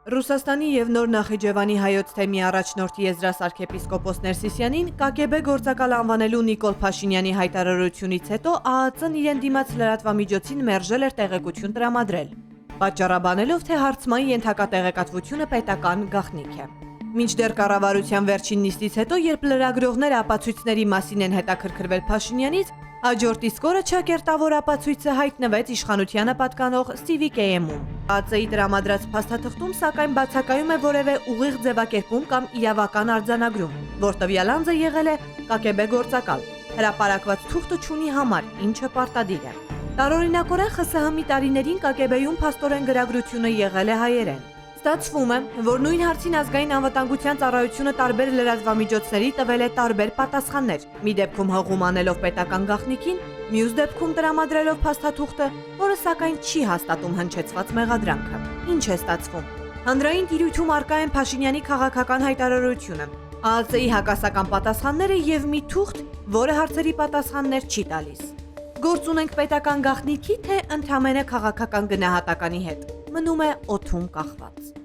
Ռուսաստանի և Նոր Նախիջևանի հայոց թեմի առաջնորդ Եզրաս arczepiskopos Ներսիսյանին KGB գործակալ անվանելու Նիկոլ Փաշինյանի հայտարարությունից հետո ԱԱԾ-ն իրեն դիմաց լրատվամիջոցին մերժել էր տեղեկություն տրամադրել, պատճառաբանելով, թե հարցման ենթակա տեղեկատվությունը պետական գաղտնիք է։ Մինչդեռ կառավարության վերջին նիստից հետո, երբ լրագրողները ապացույցների մասին են հետաքրքրվել Փաշինյանից, հաջորդ իսկ օրը ճակերտավոր ապացույցը հայտնվեց իշխանությանը պատկանող Civic-ում։ ԱԱԾ-ի տրամադրած փաստաթղթում սակայն բացակայում է որևէ ուղիղ ձևակերպում կամ իրավական արձանագրում, որ տվյալ անձը եղել է KGB գործակալ։ Հրապարակված թուղթը չունի համար, ինչը պարտադիր է։ Տարօրինակորեն ԽՍՀՄ-ի տարիներին KGB-ում փաստորեն գրագրությունը եղել է հայերեն։ Ստացվում է, որ նույն հարցին ազգային անվտանգության ծառայությունը տարբեր լրատվամիջոցների տվել է տարբեր պատասխաններ, մի դեպքում հղում անելով պետական գաղտնիքին, մյուս դեպքում տրամադրելով փաստաթուղթը, որը սակայն չի հաստատում հնչեցված մեղադրանքը։ Ինչ է ստացվում։ Հանրային տիրույթում առկա են Փաշինյանի քաղաքական հայտարարությունը, ԱԱԾ-ի հակասական պատասխանները եւ մի թուղթ, որը հարցերի պատասխաններ չի տալիս։ Գործ ունենք պետական գաղտնիքի, թե ընդհանրապես քաղաքական գնահատականի հետ, մնում է օդում կախված։